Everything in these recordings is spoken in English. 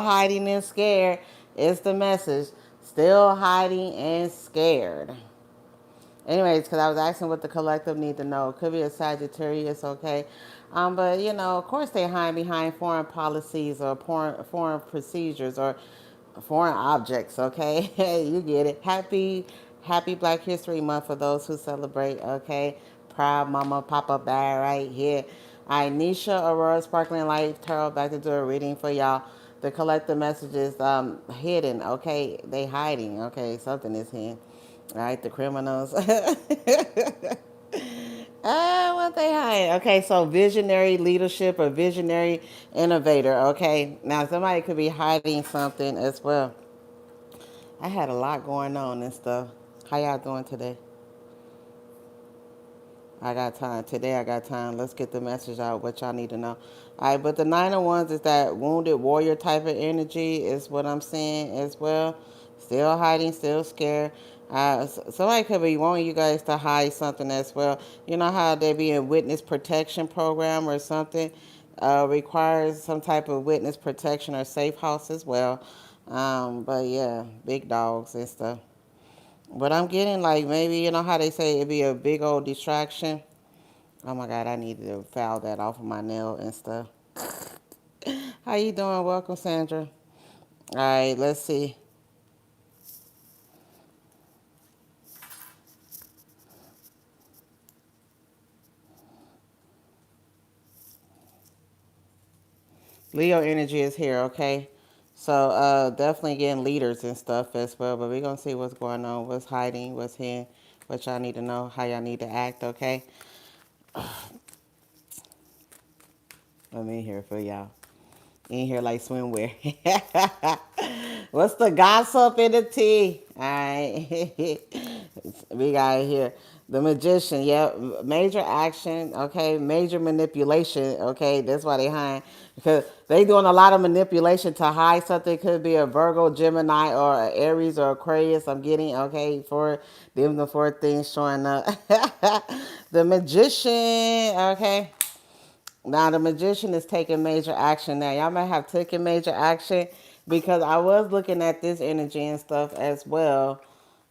hiding and scared is the message. Still hiding and scared. Anyways, because I was asking what the collective need to know. It could be a Sagittarius, okay? But, of course they hide behind foreign policies or foreign procedures or foreign objects, okay? You get it. Happy Black History Month for those who celebrate, okay? Proud Mama Papa Bear right here. All right, Nisha, Aurora Sparkling Light Tarot, back to do a reading for y'all. The collective message is hidden, okay? They hiding, okay? Something is hidden. All right, the criminals. What they hide? Okay, so visionary leadership or visionary innovator. Okay, now somebody could be hiding something as well. I had a lot going on and stuff. How y'all doing today? I got time. Today I got time. Let's get the message out, what y'all need to know. All right, but the Nine of Wands is that wounded warrior type of energy is what I'm saying as well. Still hiding, still scared. Somebody could be wanting you guys to hide something as well. You know how they be in witness protection program or something requires some type of witness protection or safe house as well. But yeah, big dogs and stuff. But I'm getting like maybe you know how they say it'd be a big old distraction. Oh my God, I need to file that off of my nail and stuff. How you doing? Welcome, Sandra. All right, let's see. Leo energy is here, okay? So definitely getting leaders and stuff as well. But we're gonna see what's going on, what's hiding, what's hidden, what y'all need to know, how y'all need to act, okay? Let me hear for y'all. In here like swimwear. What's the gossip in the tea? All right. We got here. The magician, yeah, major action, okay, major manipulation, okay, that's why they hide, because they doing a lot of manipulation to hide something. Could be a Virgo, Gemini, or a Aries or Aquarius. I'm getting, okay, for them the four things showing up. The magician, okay. Now the magician is taking major action now. Y'all might have taken major action because I was looking at this energy and stuff as well.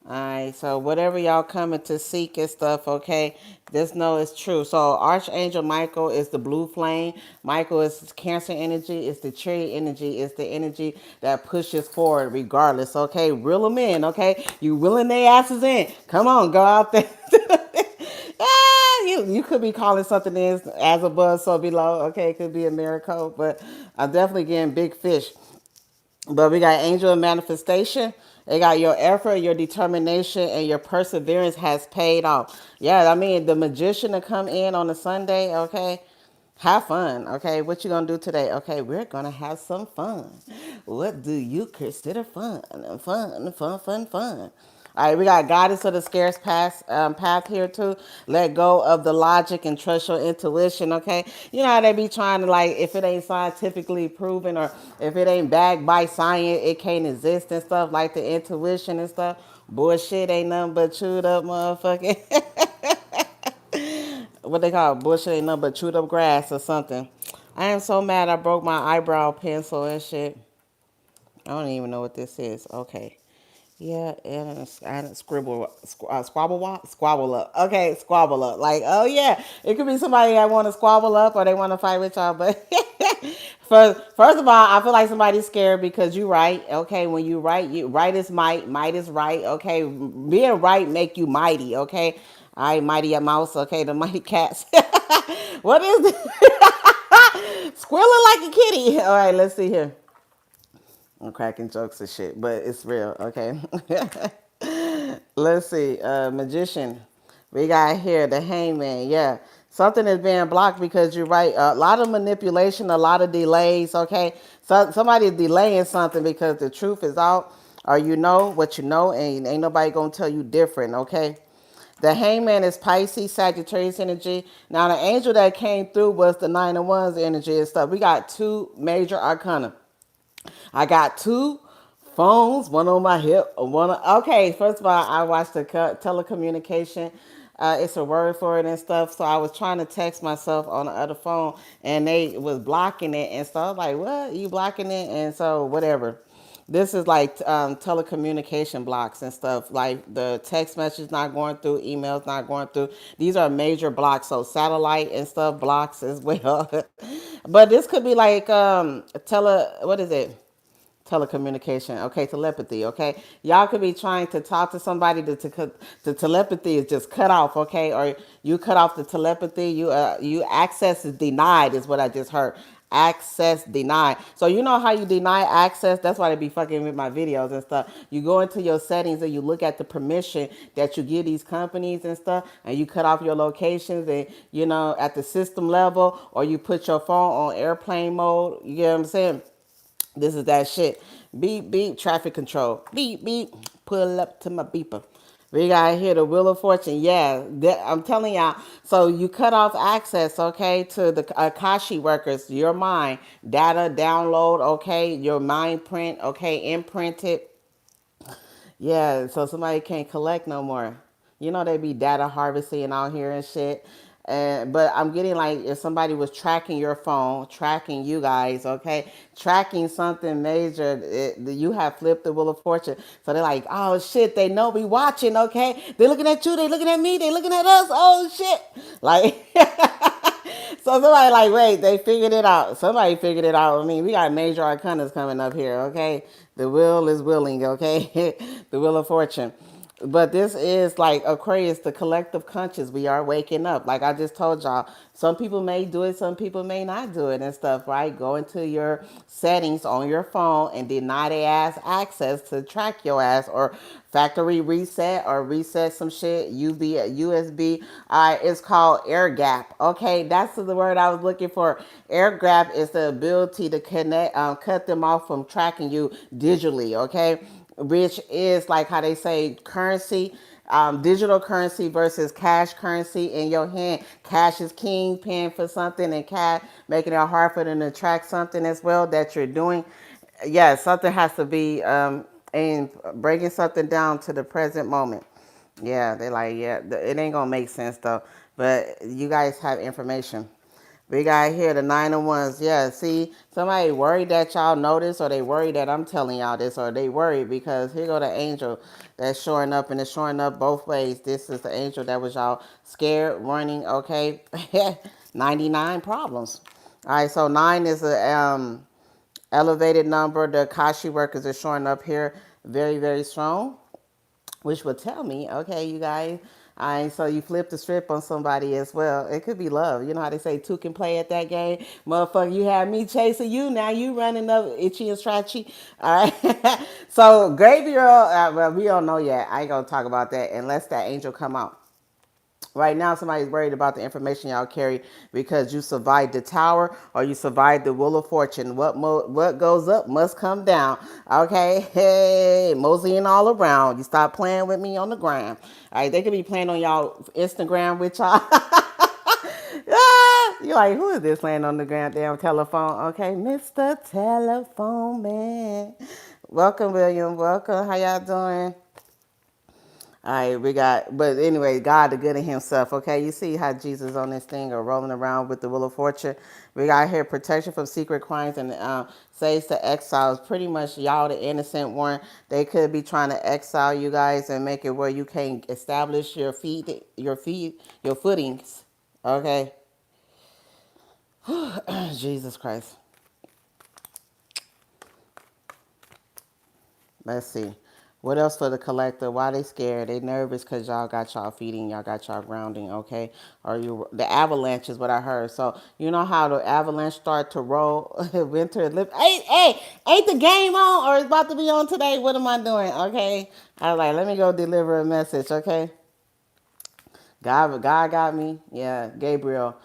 Alright, so whatever y'all coming to seek and stuff, okay, just know it's true. So Archangel Michael is the blue flame. Michael is Cancer energy. It's the cherry energy. It's the energy that pushes forward regardless, okay? Reel them in, okay? You reeling their asses in. Come on, go out there. You could be calling something is as above, so below. Okay, it could be a miracle, but I'm definitely getting big fish. But we got angel of manifestation. They got your effort, your determination, and your perseverance has paid off. Yeah, I mean the magician to come in on a Sunday. Okay, have fun. Okay, what you gonna do today? Okay, we're gonna have some fun. What do you consider fun? Fun, fun, fun, fun. All right, we got goddess of the scarce path here too. Let go of the logic and trust your intuition. Okay, you know how they be trying to like if it ain't scientifically proven or if it ain't backed by science, it can't exist and stuff like the intuition and stuff. Bullshit ain't nothing but chewed up motherfucking. What they call it, bullshit ain't nothing but chewed up grass or something. I am so mad I broke my eyebrow pencil and shit. I don't even know what this is. Okay. Yeah, and squabble up. Okay, squabble up. Like, oh yeah, it could be somebody that want to squabble up or they want to fight with y'all. But first of all, I feel like somebody's scared because you right. Okay, when you right, you right is might. Might is right. Okay, being right make you mighty. Okay, all right, mighty a mouse. Okay, the mighty cats. What is it? Squealing like a kitty. All right, let's see here. I'm cracking jokes and shit, but it's real, okay? Let's see. Magician. We got here the hangman. Yeah. Something is being blocked because you're right. A lot of manipulation, a lot of delays, okay? So somebody's delaying something because the truth is out, or you know what you know, and ain't nobody gonna tell you different, okay? The hangman is Pisces, Sagittarius energy. Now the angel that came through was the Nine of Wands energy and stuff. We got two major arcana. I got two phones, one on my hip, one on, okay, first of all, I watched the telecommunication It's a word for it and stuff. So I was trying to text myself on the other phone, and they was blocking it and stuff. I was like, what? You blocking it? And so whatever. This is like telecommunication blocks and stuff. Like the text message not going through, emails not going through. These are major blocks. So satellite and stuff blocks as well. But this could be like what is it? Telecommunication, okay, telepathy, okay. Y'all could be trying to talk to somebody. The telepathy is just cut off, okay, or you cut off the telepathy. You access is denied, is what I just heard. Access denied. So you know how you deny access? That's why they be fucking with my videos and stuff. You go into your settings and you look at the permission that you give these companies and stuff, and you cut off your locations and at the system level, or you put your phone on airplane mode. You get what I'm saying? This is that shit. Beep, beep, traffic control. Beep, beep, pull up to my beeper. We got here the Wheel of Fortune. Yeah, I'm telling y'all. So you cut off access, okay, to the Akashi workers, your mind, data download, okay, your mind print, okay, imprinted. Yeah, so somebody can't collect no more. They be data harvesting out here and shit. But I'm getting like if somebody was tracking your phone, tracking you guys, okay, tracking something major, you have flipped the wheel of fortune. So they're like, oh shit, they know we watching, okay? They're looking at you, they looking at me, they looking at us. Oh shit, like. So somebody like, wait, they figured it out. Somebody figured it out. I mean, we got major arcanas coming up here, okay? The will is willing, okay? The wheel of fortune. But this is like Aquarius, the collective conscious. We are waking up. Like I just told y'all, some people may do it, some people may not do it and stuff, right? Go into your settings on your phone and deny their ass access to track your ass, or factory reset or reset some shit. USB. It's called air gap. Okay, that's the word I was looking for. Air gap is the ability to cut them off from tracking you digitally. Okay, which is like how they say currency, digital currency versus cash currency in your hand. Cash is king, paying for something, and cash making it hard for them to track something as well that you're doing. Yeah, something has to be and breaking something down to the present moment. Yeah, they like, yeah, it ain't gonna make sense though. But you guys have information. We got here the 9 of Wands. Yeah, see, somebody worried that y'all know this, or they worried that I'm telling y'all this, or they worried because here go the angel that's showing up, and it's showing up both ways. This is the angel that was y'all scared, running, okay? 99 problems. All right, so 9 is a elevated number. The Akashi workers are showing up here very, very strong, which would tell me, okay, you guys, so you flip the script on somebody as well. It could be love. You know how they say two can play at that game? Motherfucker, you had me chasing you. Now you running up itchy and scratchy. All right. So Gabriel, well, we don't know yet. I ain't going to talk about that unless that angel come out. Right now, somebody's worried about the information y'all carry because you survived the tower or you survived the wheel of fortune. What goes up must come down. Okay, hey, moseying all around. You stop playing with me on the ground. All right, they could be playing on y'all Instagram with y'all. You're like, who is this playing on the goddamn telephone? Okay, Mr. Telephone Man. Welcome, William. Welcome. How y'all doing? All right, we got, but anyway, God the good in himself, okay? You see how Jesus on this thing or rolling around with the wheel of fortune. We got here protection from secret crimes and saves to exiles. Pretty much y'all the innocent one. They could be trying to exile you guys and make it where you can't establish your footings, okay? Jesus Christ. Let's see. What else for the collector? Why they scared? They nervous because y'all got y'all feeding, y'all got y'all grounding, okay? Or the avalanche is what I heard. So you know how the avalanche start to roll, winter lip. Hey, ain't the game on or it's about to be on today? What am I doing? Okay, I was like, let me go deliver a message, okay? God got me. Yeah, Gabriel.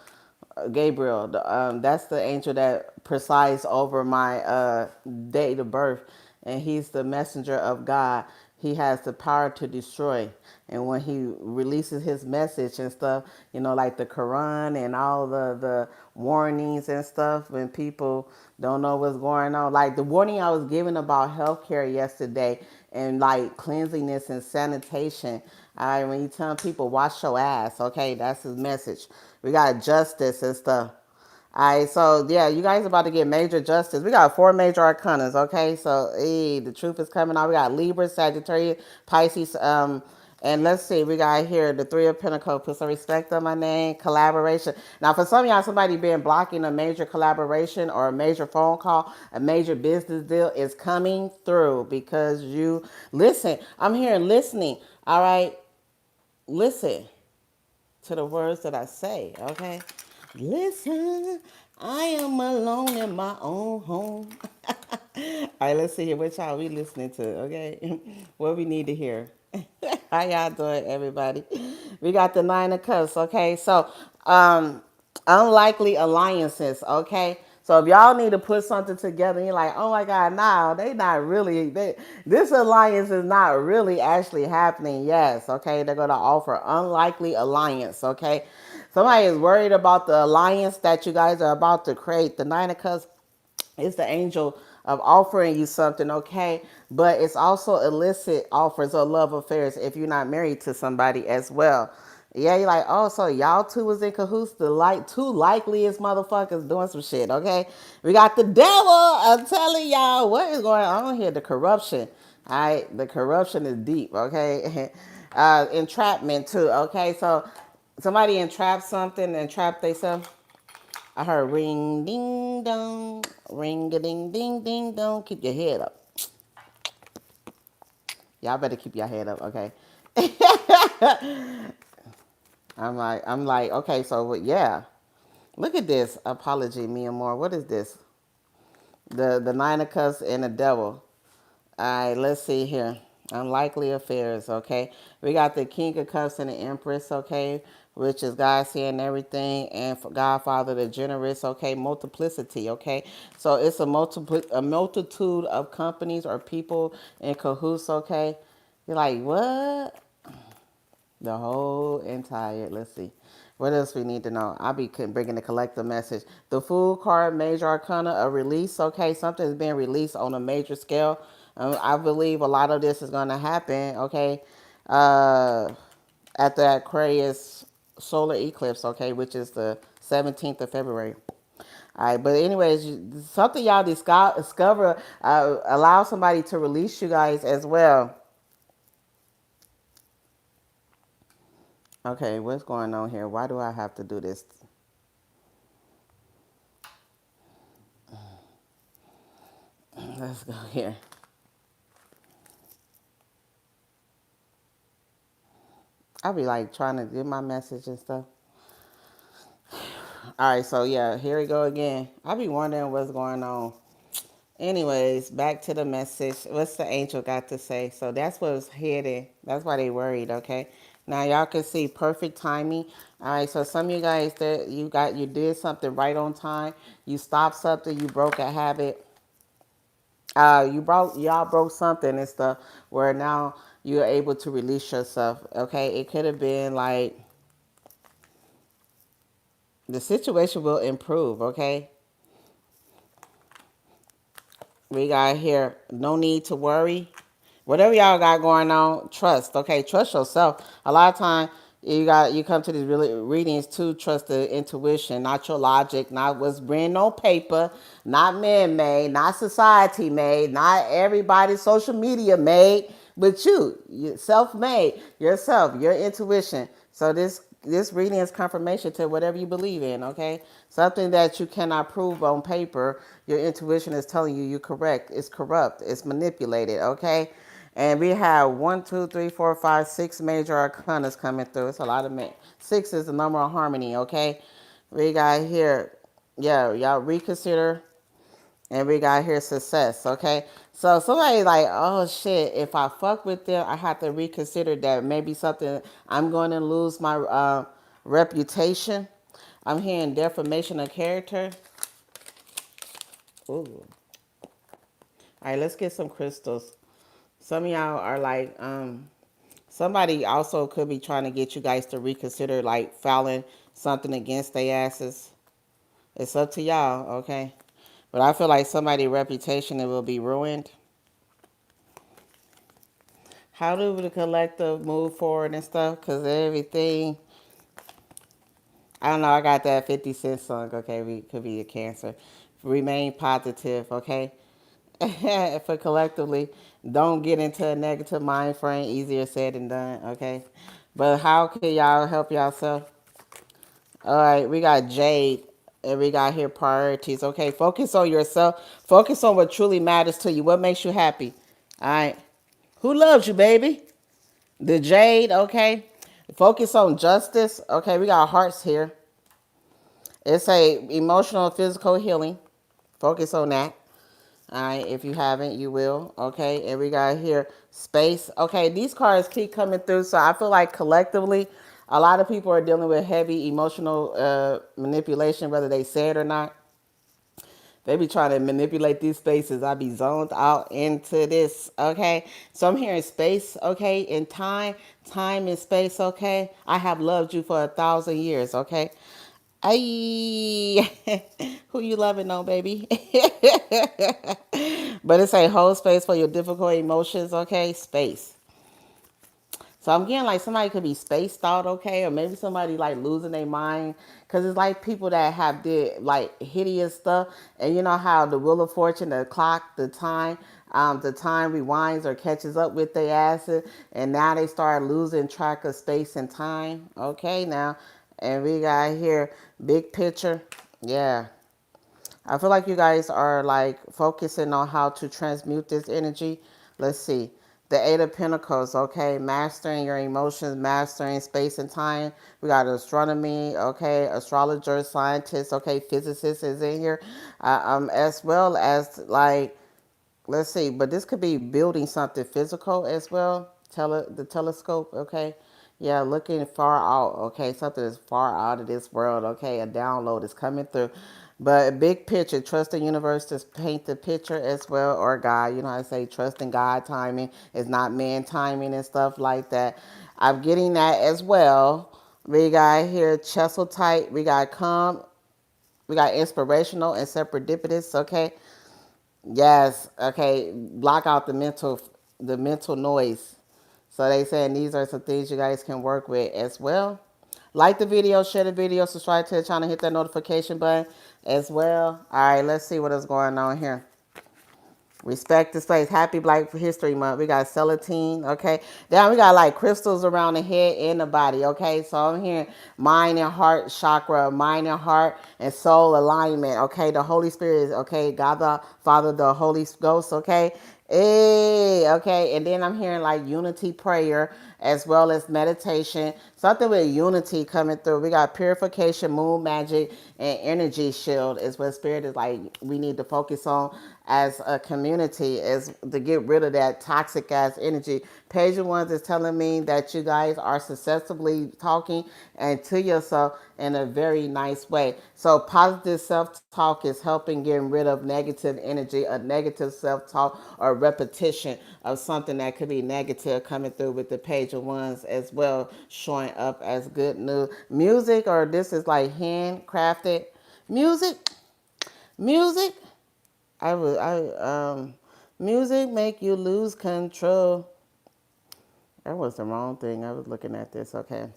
That's the angel that presides over my date of birth. and he's the messenger of God. He has the power to destroy. And when he releases his message and stuff, you know, like the Quran and all the warnings and stuff, when people don't know what's going on. Like the warning I was given about healthcare yesterday and like cleanliness and sanitation. All right, when you tell people wash your ass, okay, that's his message. We got justice and stuff. All right, so yeah, you guys about to get major justice. We got 4 major arcanas, okay? So, the truth is coming out. We got Libra, Sagittarius, Pisces, and let's see, we got here the 3 of Pentacles. Put some respect on my name. Collaboration. Now, for some of y'all, somebody been blocking a major collaboration or a major phone call, a major business deal is coming through because you listen. I'm hearing listening. All right, listen to the words that I say, okay? Listen, I am alone in my own home. All right, let's see here. What y'all we listening to, okay? What we need to hear. How y'all doing, everybody? We got the 9 of Cups, okay? So, unlikely alliances, okay? So if y'all need to put something together, and you're like, oh my God, no, they not really, this alliance is not really actually happening. Yes, okay? They're going to offer unlikely alliance, okay? Somebody is worried about the alliance that you guys are about to create. The 9 of Cups is the angel of offering you something, okay? But it's also illicit offers or love affairs if you're not married to somebody as well. Yeah, you're like, oh, so y'all two was in cahoots. The two likeliest motherfuckers doing some shit, okay? We got the devil. I'm telling y'all what is going on here. The corruption, all right? The corruption is deep, okay? Entrapment too, okay? So somebody entrapped something, entrapped themselves. I heard ring ding dong, ring a ding ding ding dong. Keep your head up. Y'all better keep your head up, okay? I'm like, okay, so yeah. Look at this apology, me and more. What is this? The 9 of Cups and the devil. All right, let's see here. Unlikely affairs, okay? We got the King of Cups and the Empress, okay? Which is God seeing everything, and for Godfather the generous, okay? Multiplicity, okay? So it's a multitude of companies or people in cahoots, okay? You're like, what? The whole entire, let's see. What else we need to know? I'll be bringing the collective message. The Fool card, major arcana, a release. Okay, something's being released on a major scale. I believe a lot of this is going to happen, okay, at the Aquarius solar eclipse, okay, which is the 17th of February. All right, but anyways, something y'all discover, allow somebody to release you guys as well. Okay, what's going on here? Why do I have to do this? Let's go here. I'll be like trying to get my message and stuff. All right, so yeah, here we go again. I'll be wondering what's going on. Anyways, back to the message. What's the angel got to say? So that's what's headed. That's why they worried, okay? Now y'all can see perfect timing. All right, so some of you guys that you did something right on time. You stopped something, you broke a habit. Y'all broke something and stuff where now you're able to release yourself, okay? It could have been like the situation will improve, okay? We got here, no need to worry. Whatever y'all got going on, trust, okay? Trust yourself. A lot of time you come to these readings to trust the intuition, not your logic, not what's written on paper, not man-made, not society-made, not everybody social media made, but you self-made, yourself, your intuition. So this reading is confirmation to whatever you believe in, okay? Something that you cannot prove on paper, your intuition is telling you you're correct. It's corrupt. It's manipulated, okay? And we have 1, 2, 3, 4, 5, 6 major arcanas coming through. It's a lot of 6 is the number of harmony, okay? We got here, yeah, y'all reconsider. And we got here success, okay? So somebody like, oh shit, if I fuck with them, I have to reconsider that. Maybe something, I'm going to lose my reputation. I'm hearing defamation of character. Ooh. All right, let's get some crystals. Some of y'all are like, somebody also could be trying to get you guys to reconsider, like filing something against their asses. It's up to y'all, okay? But I feel like somebody's reputation it will be ruined. How do the collective move forward and stuff? Because everything, I don't know, I got that 50 Cent song, okay? We could be a Cancer. Remain positive, okay? For collectively, don't get into a negative mind frame. Easier said than done, okay? But how can y'all help yourself? All right, we got Jade, and we got here priorities. Okay, focus on yourself. Focus on what truly matters to you. What makes you happy? All right. Who loves you, baby? The Jade, okay? Focus on justice. Okay, we got hearts here. It's a emotional and physical healing. Focus on that. All right, if you haven't, you will. Okay, and we got here space. Okay, these cards keep coming through, so I feel like collectively, a lot of people are dealing with heavy emotional manipulation, whether they say it or not. They be trying to manipulate these spaces. I be zoned out into this. Okay, so I'm here in space. Okay, in time and space. Okay, I have loved you for 1,000 years. Okay, Ay, who you loving on, baby? But it's a whole space for your difficult emotions, okay? Space. So I'm getting like somebody could be spaced out, okay? Or maybe somebody like losing their mind. Because it's like people that have did like hideous stuff. And you know how the Wheel of Fortune, the clock, the time rewinds or catches up with their asses. And now they start losing track of space and time. Okay, now. And we got here, big picture. Yeah. I feel like you guys are like focusing on how to transmute this energy. Let's see. The Eight of Pentacles, okay? Mastering your emotions, mastering space and time. We got astronomy, okay? Astrologers, scientists, okay? Physicists is in here. As well as like, let's see, but this could be building something physical as well. The telescope, okay? Yeah, looking far out, okay? Something is far out of this world, okay? A download is coming through. But big picture, trust the universe to paint the picture as well, or God. You know how I say trust in God timing is not man timing and stuff like that. I'm getting that as well. We got here Chesil tight. We got calm. We got inspirational and serendipitous, okay? Yes, okay. Block out the mental noise. So they saying these are some things you guys can work with as well. Like the video, share the video, subscribe to the channel, hit that notification button as well. All right, let's see what is going on here. Respect the space. Happy Black History Month. We got celatine, okay? Then we got like crystals around the head and the body, okay? So I'm hearing mind and heart chakra, mind and heart and soul alignment, okay? The Holy Spirit is, okay? God the Father, the Holy Ghost, okay? Hey, okay. And then I'm hearing like unity prayer as well as meditation. Something with unity coming through. We got purification, moon magic, and energy shield is what spirit is like we need to focus on as a community is to get rid of that toxic ass energy. Page of Wands is telling me that you guys are successfully talking and to yourself in a very nice way. So positive self-talk is helping getting rid of negative energy, a negative self-talk or repetition of something that could be negative coming through with the Page of Wands as well, showing up as good news. Music, or this is like handcrafted music. Music. Music make you lose control. That was the wrong thing. I was looking at this. Okay.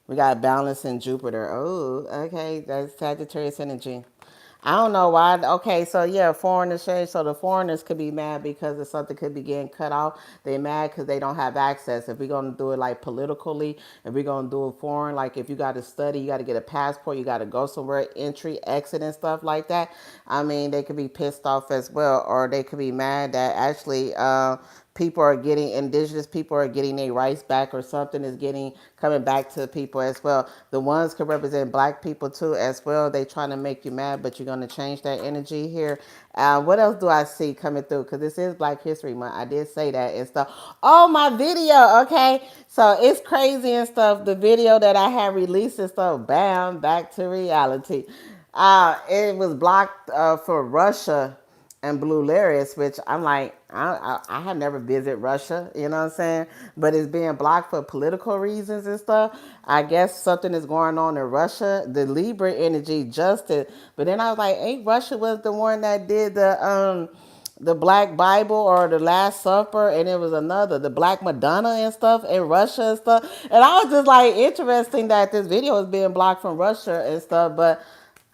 We got balance in Jupiter. Oh, okay. That's Sagittarius energy. I don't know why. Okay, so yeah, foreign exchange. So the foreigners could be mad because of something could be getting cut off. They mad because they don't have access. If we're gonna do it like politically, if we're gonna do it foreign, like if you got to study, you got to get a passport, you got to go somewhere, entry, exit, and stuff like that. I mean, they could be pissed off as well, or they could be mad that actually people are getting indigenous people are getting their rights back or something is getting coming back to people as well. The ones could represent black people too as well. They trying to make you mad, but you're going to change that energy here. What else do I see coming through? Because this is Black History Month. I did say that and stuff. Oh, my video. Okay. So it's crazy and stuff. The video that I had released and stuff, bam, back to reality. It was blocked for Russia and Blue Larius, which I'm like, I had never visited Russia, you know what I'm saying? But it's being blocked for political reasons and stuff. I guess something is going on in Russia. The Libra energy justice. But then I was like, ain't Russia was the one that did the Black Bible or the Last Supper, and it was another, the Black Madonna and stuff in Russia and stuff. And I was just like, interesting that this video is being blocked from Russia and stuff, but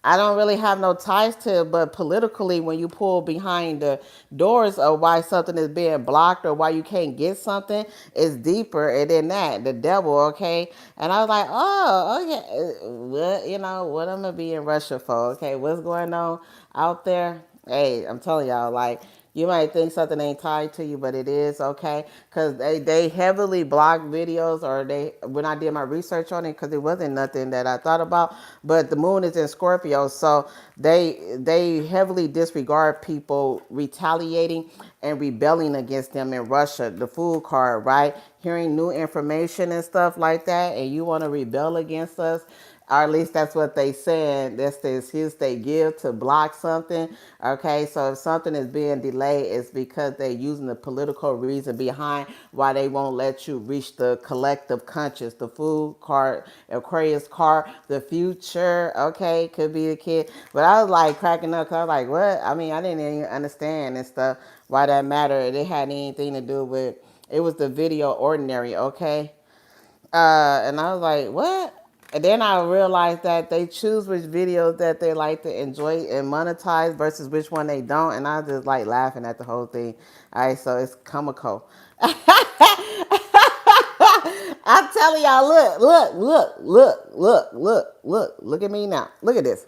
I don't really have no ties to it, but politically, when you pull behind the doors of why something is being blocked or why you can't get something, it's deeper than that. The devil, okay? And I was like, oh, okay. What, what I'm going to be in Russia for, okay? What's going on out there? Hey, I'm telling y'all, like, you might think something ain't tied to you, but it is, okay? Because they heavily blocked videos, or when I did my research on it, because it wasn't nothing that I thought about, but the moon is in Scorpio, so they heavily disregard people retaliating and rebelling against them in Russia. The Fool card, right? Hearing new information and stuff like that, and you want to rebel against us, or at least that's what they saying. That's the excuse they give to block something. Okay, so if something is being delayed, it's because they're using the political reason behind why they won't let you reach the collective conscious. The Fool card, Aquarius card, the future. Okay, could be a kid. But I was like cracking up because I was like, what? I mean, I didn't even understand and stuff why that mattered. It had anything to do with, it was the video Ordinary, okay? And I was like, what? And then I realized that they choose which videos that they like to enjoy and monetize versus which one they don't. And I just like laughing at the whole thing. All right, so it's comical. I'm telling y'all, look at me now. Look at this.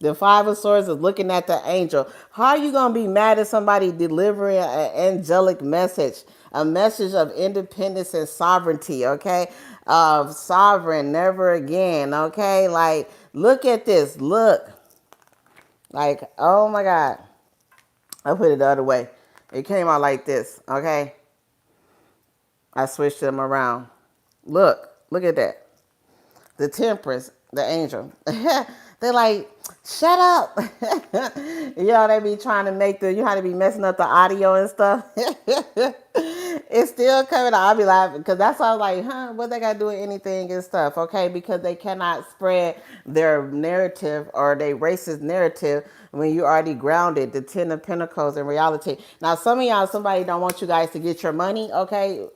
The Five of Swords is looking at the angel. How are you going to be mad at somebody delivering an angelic message? A message of independence and sovereignty, okay? Of sovereign, never again, okay? Like, look at this. Look. Like, oh my God. I put it the other way. It came out like this, okay? I switched them around. Look at that. The Temperance, the angel. They're like, shut up. They be trying to make they be messing up the audio and stuff. It's still coming out. I'll be laughing because that's why I was like, what they got to do with anything and stuff, okay? Because they cannot spread their narrative or their racist narrative when you already grounded the Ten of Pentacles in reality. Now, some of y'all, somebody don't want you guys to get your money, okay?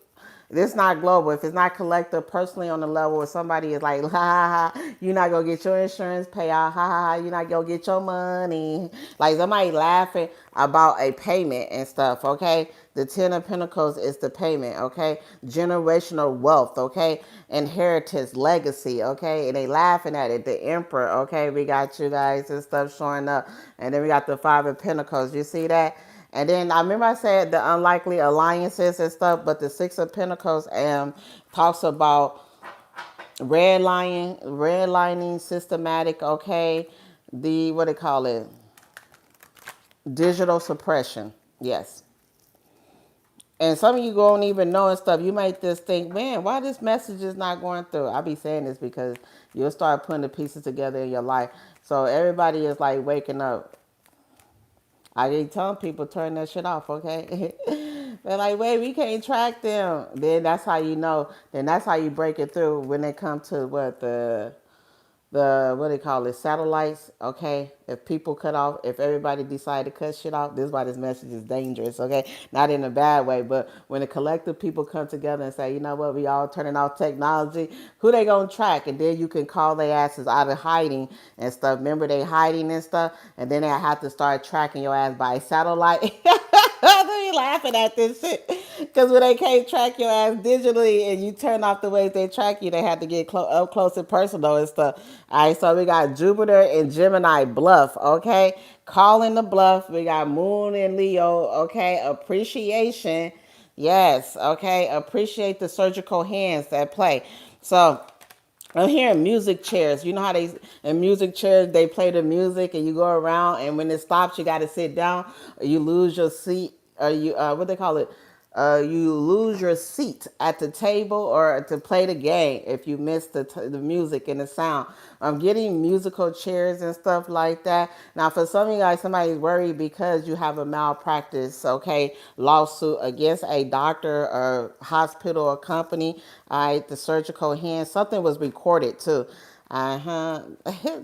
This not global. If it's not collective personally on the level where somebody is like, ha ha ha, you're not going to get your insurance payout, ha ha ha, you're not going to get your money. Like somebody laughing about a payment and stuff, okay? The Ten of Pentacles is the payment, okay? Generational wealth, okay? Inheritance, legacy, okay? And they laughing at it. The Emperor, okay? We got you guys and stuff showing up. And then we got the Five of Pentacles. You see that? And then I remember I said the unlikely alliances and stuff, but the Six of Pentacles talks about redlining, systematic, okay? The, what do they call it? Digital suppression, yes. And some of you don't even know and stuff. You might just think, man, why this message is not going through? I'll be saying this because you'll start putting the pieces together in your life. So everybody is like waking up. I keep telling people turn that shit off, okay? They're like, wait, we can't track them. Then that's how you know. Then that's how you break it through when they come to what do they call it, satellites, okay? If people cut off, if everybody decide to cut shit off, this is why this message is dangerous, okay? Not in a bad way, but when the collective people come together and say, you know what, we all turning off technology, who they gonna track? And then you can call their asses out of hiding and stuff. Remember they hiding and stuff? And then they have to start tracking your ass by satellite. They laughing at this shit. Because when they can't track your ass digitally and you turn off the ways they track you, they have to get up close and personal and stuff. All right, so we got Jupiter and Gemini bluff, okay? Calling the bluff. We got Moon and Leo, okay? Appreciation. Yes, okay? Appreciate the surgical hands that play. So I'm hearing music chairs. You know how in music chairs, they play the music and you go around and when it stops, you got to sit down or you lose your seat or you, what they call it? You lose your seat at the table or to play the game if you miss the music and the sound. I'm getting musical chairs and stuff like that. Now, for some of you guys, somebody's worried because you have a malpractice, okay, lawsuit against a doctor or hospital or company. All right, the surgical hand, something was recorded too. Uh-huh.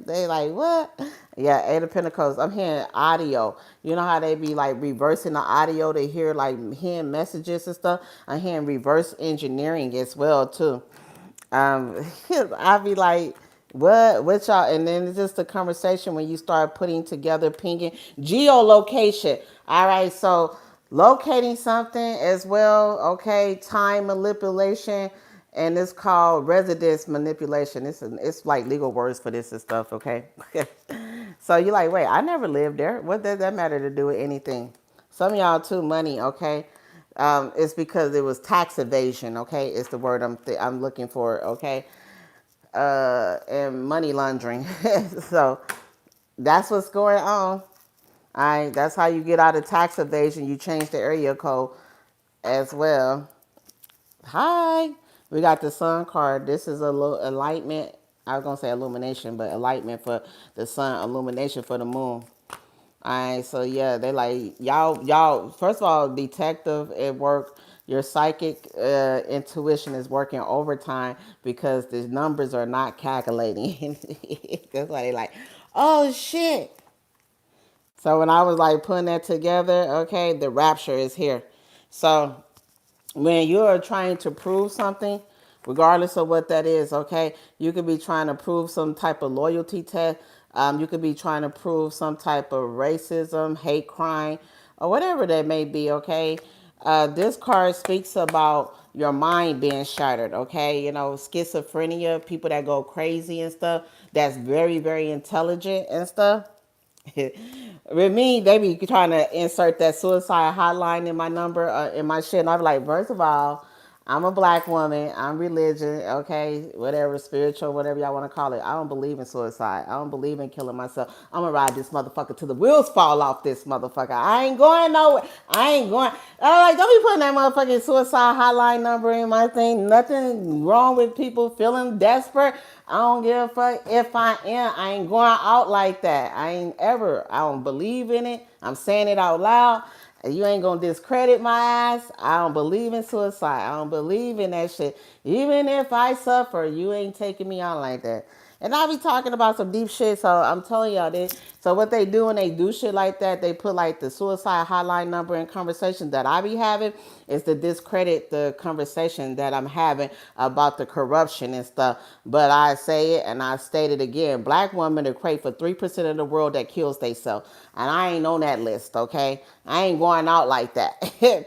They like, what? Yeah, Eight of Pentacles. I'm hearing audio. You know how they be like reversing the audio to hear like hearing messages and stuff? I'm hearing reverse engineering as well too. I be like, what y'all? And then it's just a conversation when you start putting together, pinging geolocation. All right, so locating something as well. Okay, time manipulation, and it's called residence manipulation. It's like legal words for this and stuff. Okay, so you're like, wait, I never lived there. What does that matter to do with anything? Some of y'all too money. Okay. It's because it was tax evasion. Okay, it's the word I'm looking for. Okay, and money laundering. So that's what's going on. All right, that's how you get out of tax evasion. You change the area code as well. Hi, we got the sun card. This is a little enlightenment. I was gonna say illumination, but enlightenment for the sun, illumination for the moon. All right, so yeah, they like y'all. First of all, detective at work, your psychic intuition is working overtime because the numbers are not calculating. That's why they like, oh shit. So when I was like putting that together, okay, the rapture is here. So when you're trying to prove something, regardless of what that is, okay, you could be trying to prove some type of loyalty test. You could be trying to prove some type of racism, hate crime, or whatever that may be, okay. This card speaks about your mind being shattered, okay. You know, schizophrenia, people that go crazy and stuff, that's very, very intelligent and stuff. With me, they be trying to insert that suicide hotline in my number, in my shit. And I be like, first of all, I'm a black woman. I'm religion, okay, whatever, spiritual, whatever y'all want to call it. I don't believe in suicide. I don't believe in killing myself. I'm gonna ride this motherfucker till the wheels fall off this motherfucker. I ain't going nowhere. I ain't going. I'm like, don't be putting that motherfucking suicide hotline number in my thing. Nothing wrong with people feeling desperate. I don't give a fuck if I am. I ain't going out like that. I ain't ever. I don't believe in it. I'm saying it out loud. You ain't gonna discredit my ass. I don't believe in suicide. I don't believe in that shit. Even if I suffer, you ain't taking me on like that. And I be talking about some deep shit, so I'm telling y'all this. So what they do when they do shit like that, they put like the suicide hotline number in conversations that I be having is to discredit the conversation that I'm having about the corruption and stuff. But I say it and I state it again. Black women equate for 3% of the world that kills themselves. And I ain't on that list, okay? I ain't going out like that.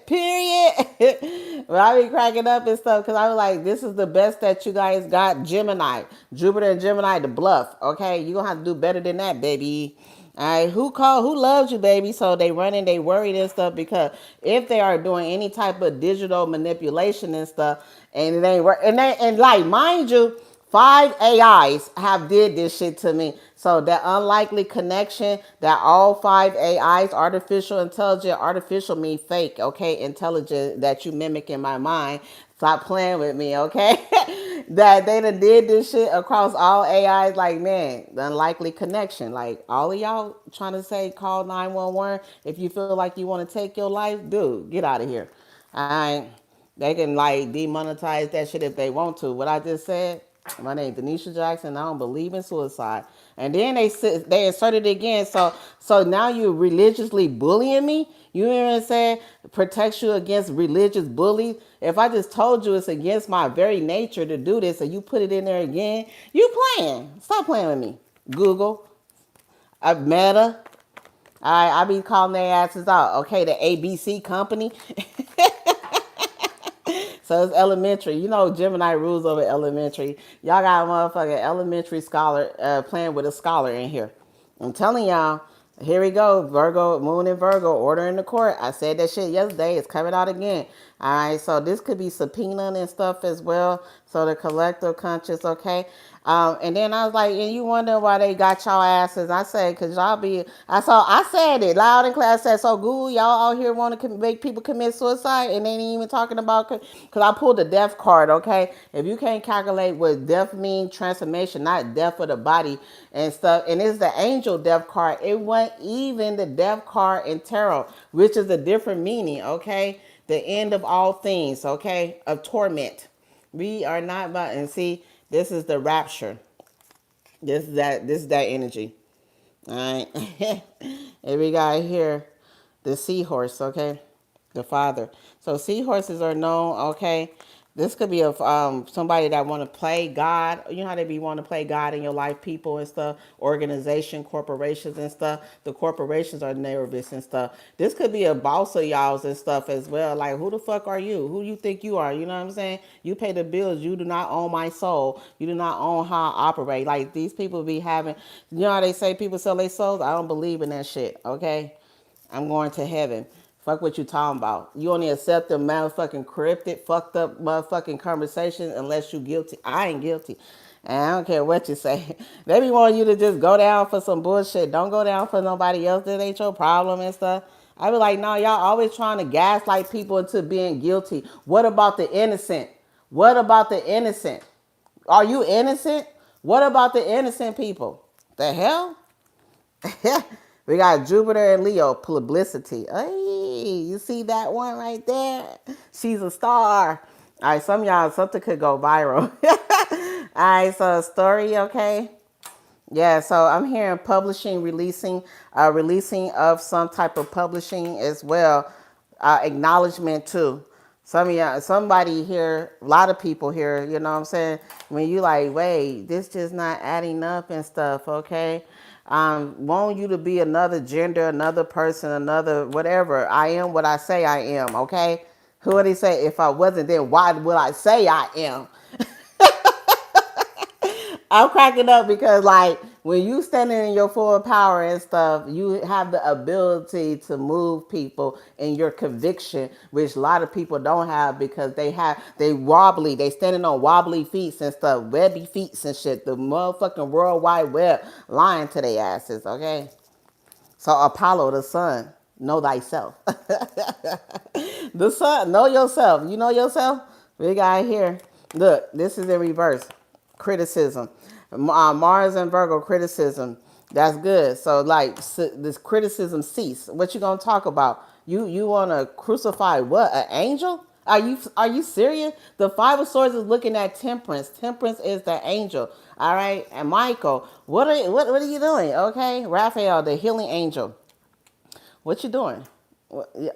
Period. But I be cracking up and stuff because I was like, this is the best that you guys got. Gemini. Jupiter and Gemini, the bluff. Okay? You're going to have to do better than that, baby. All right, who loves you, baby? So they running, they worried and stuff because if they are doing any type of digital manipulation and stuff, and it ain't work, and like mind you, 5 AIs have did this shit to me. So that unlikely connection that all 5 AIs, artificial intelligent, artificial mean fake, okay, intelligent that you mimic in my mind. Stop playing with me, okay? That they done did this shit across all AIs. Like, man, the unlikely connection. Like, all of y'all trying to say call 911 if you feel like you want to take your life, dude, get out of here. All right. They can like demonetize that shit if they want to. What I just said, my name is Nisha Jackson. I don't believe in suicide. And then they inserted it again. So now you're religiously bullying me. You know what I'm saying? Protects you against religious bullies. If I just told you it's against my very nature to do this, and you put it in there again, you playing. Stop playing with me. Google, Meta. I be calling their asses out. Okay, the ABC company. So it's elementary. You know Gemini rules over elementary. Y'all got a motherfucking elementary scholar playing with a scholar in here. I'm telling y'all, here we go. Virgo, moon in Virgo, order in the court. I said that shit yesterday. It's coming out again. All right, so this could be subpoenaing and stuff as well. So the collective conscious, okay? And then I was like, and you wonder why they got y'all asses. I said, cause y'all be, I said it loud and clear. I said, so Google, y'all out here want to make people commit suicide, and they ain't even talking about, cause I pulled the death card. Okay, if you can't calculate what death means, transformation, not death of the body and stuff, and it's the angel death card. It wasn't even the death card in tarot, which is a different meaning. Okay, the end of all things. Okay, of torment. We are not about, and see, this is the rapture. This is that energy. All right. And we got here the seahorse, okay? The father. So seahorses are known, okay? This could be of somebody that want to play God. You know how they be want to play God in your life, people and stuff, organization, corporations and stuff. The corporations are nervous and stuff. This could be a boss of y'all's and stuff as well. Like, who the fuck are you? Who you think you are? You know what I'm saying? You pay the bills. You do not own my soul. You do not own how I operate. Like, these people be having, you know how they say people sell their souls? I don't believe in that shit, okay? I'm going to heaven. Fuck what you talking about. You only accept the motherfucking cryptic, fucked up motherfucking conversation unless you guilty. I ain't guilty. And I don't care what you say. They be wanting you to just go down for some bullshit. Don't go down for nobody else. That ain't your problem and stuff. I be like, no, y'all always trying to gaslight people into being guilty. What about the innocent? What about the innocent? Are you innocent? What about the innocent people? The hell? We got Jupiter and Leo, publicity. Hey, you see that one right there? She's a star. All right, some of y'all, something could go viral. All right, so a story, okay? Yeah, so I'm hearing publishing, releasing of some type of publishing as well. Acknowledgement too. Some of y'all, somebody here, a lot of people here, you know what I'm saying? When you like, wait, this just not adding up and stuff, okay? Want you to be another gender, another person, another whatever. I am what I say I am, okay? Who would he say? If I wasn't, then why would I say I am? I'm cracking up because, like, when you standing in your full power and stuff, you have the ability to move people in your conviction, which a lot of people don't have because they wobbly, they standing on wobbly feet and stuff, webby feet and shit. The motherfucking World Wide Web lying to their asses, okay? So Apollo, the sun, know thyself. The sun, know yourself. You know yourself? We got here. Look, this is in reverse. Criticism. Mars and Virgo criticism. That's good. So like this criticism cease. What you gonna talk about? You wanna crucify what? An angel? Are you serious? The Five of Swords is looking at temperance. Temperance is the angel. All right. And Michael, what are you doing? Okay. Raphael, the healing angel. What you doing?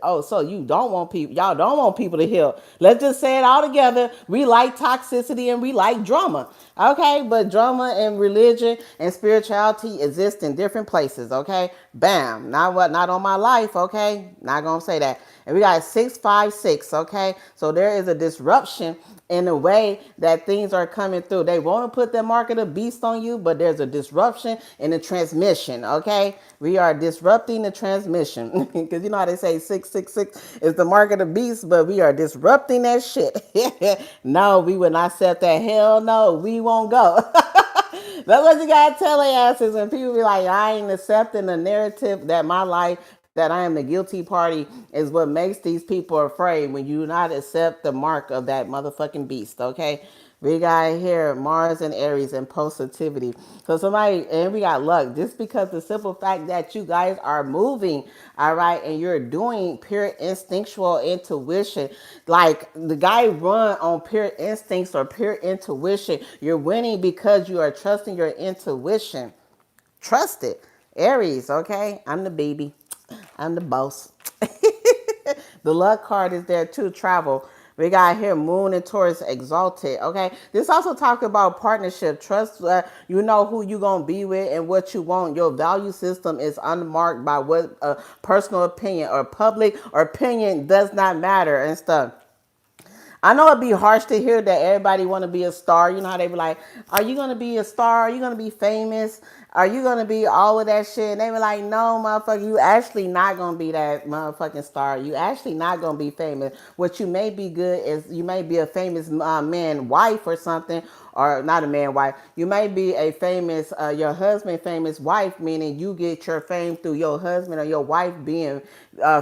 Oh, so you don't want people, y'all don't want people to heal. Let's just say it all together. We like toxicity and we like drama. Okay, but drama and religion and spirituality exist in different places. Okay, bam. Not on my life. Okay, not gonna say that. And we got 656. Okay, so there is a disruption in the way that things are coming through. They want to put the mark of the beast on you, but there's a disruption in the transmission. Okay, we are disrupting the transmission because you know how they say 666 is the mark of the beast, but we are disrupting that shit. No, we will not accept that. Hell no, we won't go. That's what you gotta tell their asses. And people be like, I ain't accepting the narrative that my life, that I am the guilty party, is what makes these people afraid when you do not accept the mark of that motherfucking beast, okay? We got here Mars and Aries and positivity. So somebody, and we got luck, just because the simple fact that you guys are moving, all right, and you're doing pure instinctual intuition. Like the guy run on pure instincts or pure intuition. You're winning because you are trusting your intuition. Trust it. Aries, okay? I'm the baby. I'm the boss. The luck card is there too, travel. We got here Moon and Taurus exalted, okay? This also talks about partnership. Trust, you know who you going to be with and what you want. Your value system is unmarked by what personal opinion or public or opinion does not matter and stuff. I know it'd be harsh to hear that everybody want to be a star. You know how they be like, are you going to be a star? Are you going to be famous? Are you gonna be all of that shit? And they were like, no, motherfucker, you actually not gonna be that motherfucking star. You actually not gonna be famous. What you may be good is you may be a famous man wife or something, or not a man wife. You may be a famous your husband famous wife, meaning you get your fame through your husband or your wife being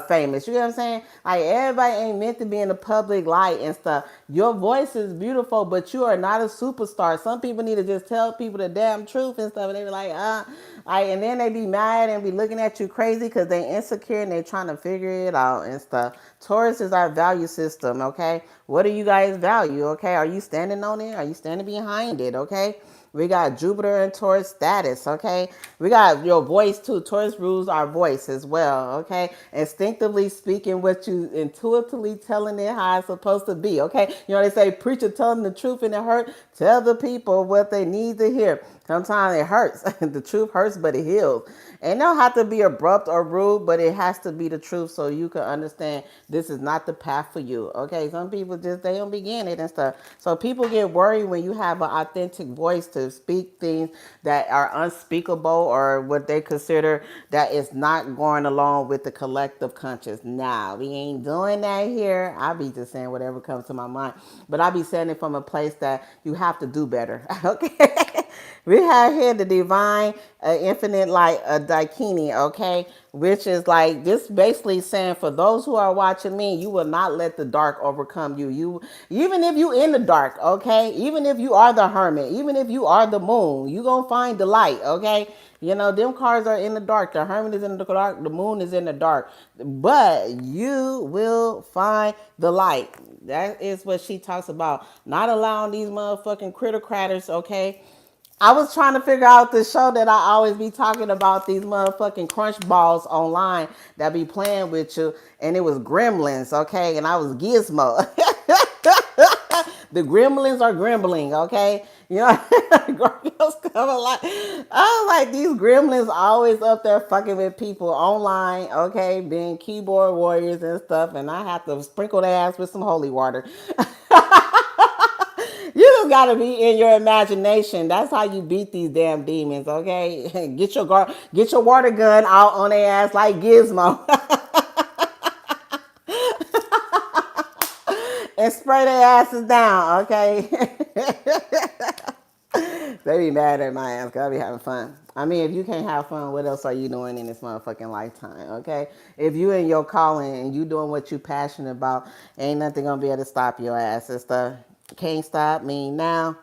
famous. You know what I'm saying? Like everybody ain't meant to be in the public light and stuff. Your voice is beautiful, but you are not a superstar. Some people need to just tell people the damn truth and stuff. And they be like, and then they be mad and be looking at you crazy because they insecure and they trying to figure it out and stuff. Taurus is our value system, okay? What do you guys value, okay? Are you standing on it? Are you standing behind it, okay? We got Jupiter and Taurus status, okay? We got your voice too. Taurus rules our voice as well, okay? Instinctively speaking what you intuitively telling it how it's supposed to be, okay? You know, they say preacher telling the truth and it hurt. Tell the people what they need to hear. Sometimes it hurts. The truth hurts, but it heals. And it don't have to be abrupt or rude, but it has to be the truth so you can understand this is not the path for you. Okay, some people just they don't begin it and stuff. So people get worried when you have an authentic voice to speak things that are unspeakable or what they consider that is not going along with the collective conscious. Nah, we ain't doing that here. I be just saying whatever comes to my mind, but I be saying it from a place that you have to do better. Okay. We have here the divine, infinite light, a daikini, okay? Which is like, this basically saying for those who are watching me, you will not let the dark overcome you. Even if you in the dark, okay? Even if you are the hermit, even if you are the moon, you gonna find the light, okay? You know, them cards are in the dark. The hermit is in the dark. The moon is in the dark. But you will find the light. That is what she talks about. Not allowing these motherfucking critter cratters, okay? I was trying to figure out the show that I always be talking about, these motherfucking crunch balls online that be playing with you, and it was Gremlins, okay? And I was Gizmo. The Gremlins are grembling, okay? You know, Gargoyles come alive. I was like, these Gremlins always up there fucking with people online, okay? Being keyboard warriors and stuff, and I have to sprinkle their ass with some holy water. You just gotta be in your imagination. That's how you beat these damn demons, okay? Get your water gun out on their ass like Gizmo. And spray their asses down, okay? They be mad at my ass because I be having fun. I mean, if you can't have fun, what else are you doing in this motherfucking lifetime, okay? If you in your calling and you doing what you passionate about, ain't nothing gonna be able to stop your ass and stuff. Can't stop me now.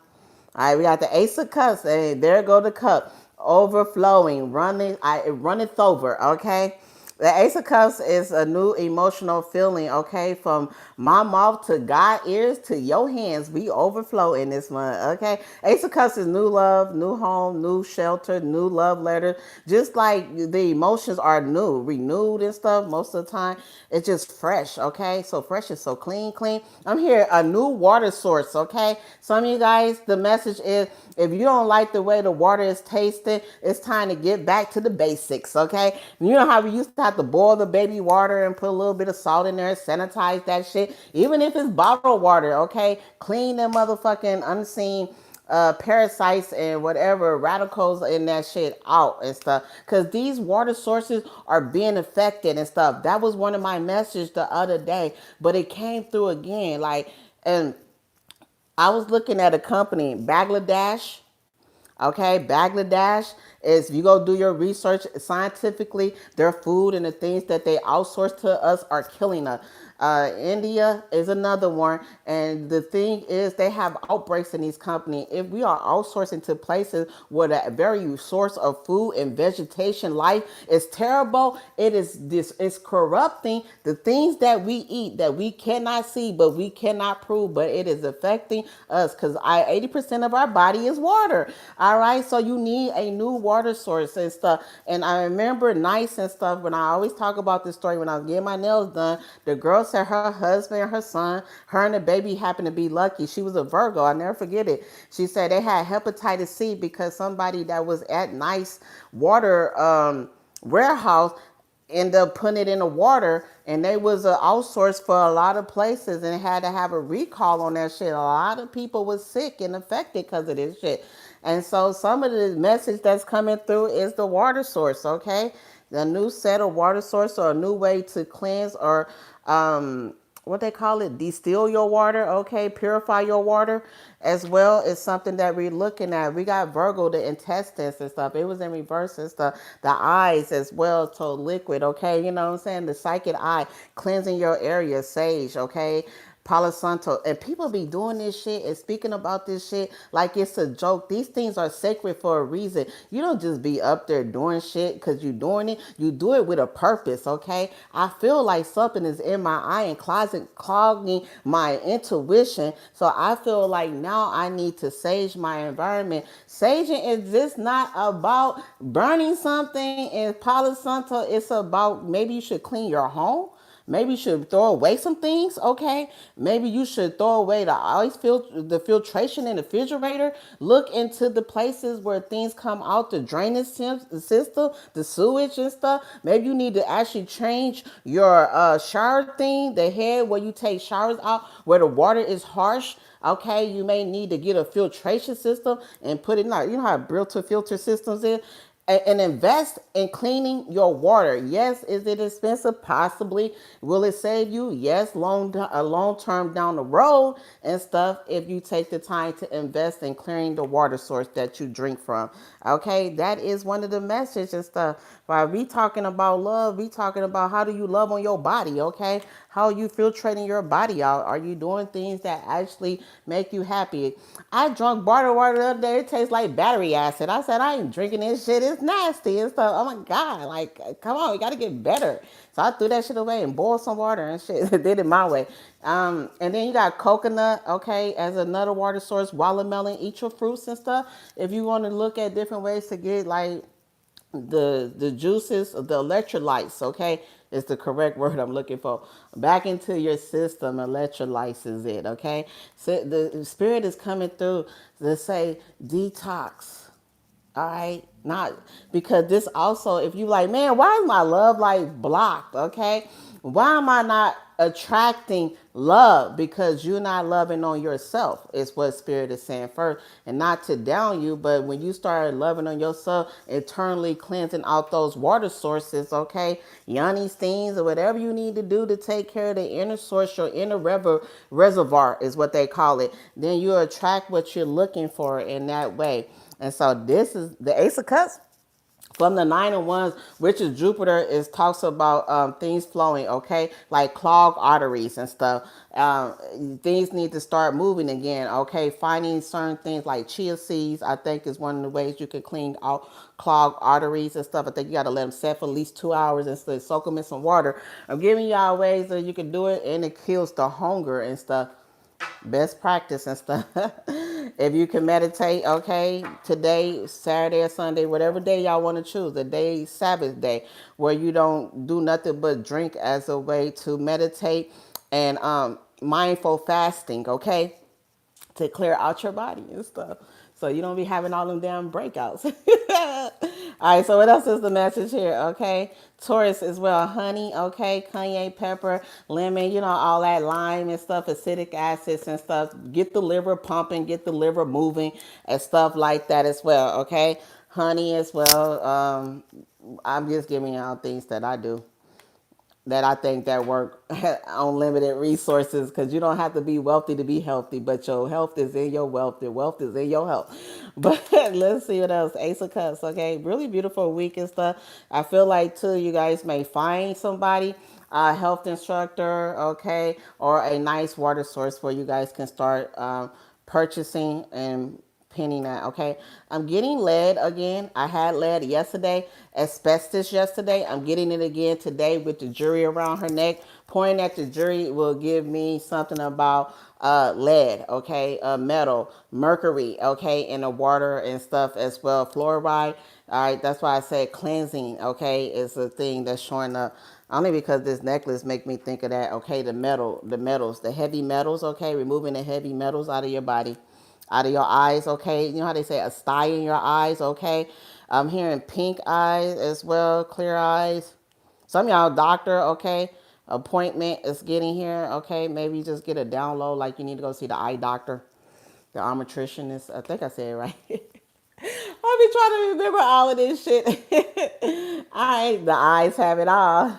All right, we got the Ace of Cups. Hey, there go the cup. Overflowing, it runneth over, okay? The Ace of Cups is a new emotional feeling, okay? From my mouth to God ears to your hands, we overflow in this month, okay? Ace of Cups is new love, new home, new shelter, new love letter. Just like the emotions are new, renewed and stuff most of the time. It's just fresh, okay? So fresh is so clean, clean. I'm here, a new water source, okay? Some of you guys, the message is, if you don't like the way the water is tasting, it's time to get back to the basics, okay? You know how we used to have to boil the baby water and put a little bit of salt in there, sanitize that shit? Even if it's bottled water, okay? Clean them motherfucking unseen parasites and whatever radicals in that shit out and stuff, because these water sources are being affected and stuff. That was one of my messages the other day, but it came through again. Like, and I was looking at a company, Bangladesh. Okay, Bangladesh is, if you go do your research scientifically, their food and the things that they outsource to us are killing us. India is another one, and the thing is, they have outbreaks in these companies. If we are outsourcing to places where the very source of food and vegetation life is terrible, it's corrupting the things that we eat that we cannot see, but we cannot prove, but it is affecting us because 80% of our body is water. All right, so you need a new water source and stuff. And I remember nice and stuff when I always talk about this story when I was getting my nails done. The girl said her husband and her son, her and the baby happened to be lucky. She was a Virgo. I never forget it. She said they had hepatitis C because somebody that was at nice water warehouse end up putting it in the water, and they was outsourced for a lot of places and had to have a recall on that shit. A lot of people was sick and affected because of this shit. And so some of the message that's coming through is the water source, okay? The new set of water source or a new way to cleanse or what they call it, distill your water, okay? Purify your water as well is something that we're looking at. We got Virgo, the intestines and stuff. It was in reverse and stuff. The eyes as well, so liquid, okay? You know what I'm saying? The psychic eye, cleansing your area, sage, okay? Palo Santo, and people be doing this shit and speaking about this shit like it's a joke. These things are sacred for a reason. You don't just be up there doing shit because you're doing it. You do it with a purpose, okay? I feel like something is in my eye and closet clogging my intuition. So I feel like now I need to sage my environment. Saging is just not about burning something in Palo Santo. It's about maybe you should clean your home. Maybe you should throw away some things, okay? Maybe you should throw away the filtration in the refrigerator. Look into the places where things come out, the drainage system, the sewage and stuff. Maybe you need to actually change your shower thing, the head where you take showers out, where the water is harsh. Okay, you may need to get a filtration system and put it in. You know how built to filter systems is, and invest in cleaning your water. Yes, is it expensive? Possibly. Will it save you? Yes, long term down the road and stuff. If you take the time to invest in clearing the water source that you drink from. Okay, that is one of the messages and stuff. While we talking about love, we talking about how do you love on your body. Okay, how are you filtrating your body out? Are you doing things that actually make you happy? I drunk bottled water the other day. It tastes like battery acid. I said, I ain't drinking this shit. It's nasty and stuff. Oh my God. Like, come on, we got to get better. So I threw that shit away and boiled some water and shit. Did it my way. And then you got coconut, okay, as another water source. Watermelon, eat your fruits and stuff. If you want to look at different ways to get like the juices, the electrolytes, okay, is the correct word I'm looking for, back into your system. Electrolytes is it, okay? So the spirit is coming through to say detox. All right, not because this also, if you like, man, why is my love life blocked? Okay, why am I not attracting love? Because you're not loving on yourself, is what spirit is saying first, and not to down you, but when you start loving on yourself, internally cleansing out those water sources, okay, yoni steams or whatever you need to do to take care of the inner source, your inner reservoir is what they call it. Then you attract what you're looking for in that way. And so this is the Ace of Cups from the Nine of Wands, which is Jupiter, is talks about things flowing, okay, like clogged arteries and stuff. Things need to start moving again, okay. Finding certain things like chia seeds, I think, is one of the ways you can clean out clogged arteries and stuff. I think you got to let them set for at least 2 hours and soak them in some water. I'm giving y'all ways that you can do it, and it kills the hunger and stuff. Best practice and stuff. If you can meditate, okay, today, Saturday or Sunday, whatever day y'all want to choose, a day, Sabbath day, where you don't do nothing but drink as a way to meditate and mindful fasting, okay, to clear out your body and stuff. So you don't be having all them damn breakouts. All right, so what else is the message here? Okay, Taurus as well, honey, okay, cayenne pepper, lemon, you know, all that lime and stuff, acidic acids and stuff. Get the liver pumping, get the liver moving and stuff like that as well, okay? Honey as well. I'm just giving y'all things that I do, that I think that work on limited resources, because you don't have to be wealthy to be healthy, but your health is in your wealth. Your wealth is in your health. But let's see what else. Ace of Cups, okay? Really beautiful week and stuff. I feel like, too, you guys may find somebody, a health instructor, okay, or a nice water source where you guys can start purchasing and penny that, okay? I'm getting lead again. I had lead yesterday, asbestos yesterday. I'm getting it again today with the jury around her neck. Pointing at the jury will give me something about lead, okay? Metal, mercury, okay? In the water and stuff as well. Fluoride. All right, that's why I said cleansing, okay, is a thing that's showing up. Only because this necklace make me think of that, okay? The metals, the heavy metals, okay? Removing the heavy metals out of your body, out of your eyes, okay? You know how they say a sty in your eyes, okay? I'm hearing pink eyes as well, clear eyes. Some of y'all doctor, okay? Appointment is getting here, okay? Maybe you just get a download like you need to go see the eye doctor. The optometrician is, I think I said it right. I be trying to remember all of this shit. The eyes have it all.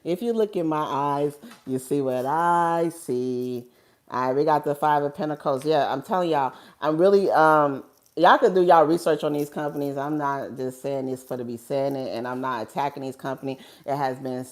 If you look in my eyes, you see what I see. All right, we got the Five of Pentacles. Yeah, I'm telling y'all, I'm really y'all could do y'all research on these companies. I'm not just saying this for to be saying it, and I'm not attacking these companies. It has been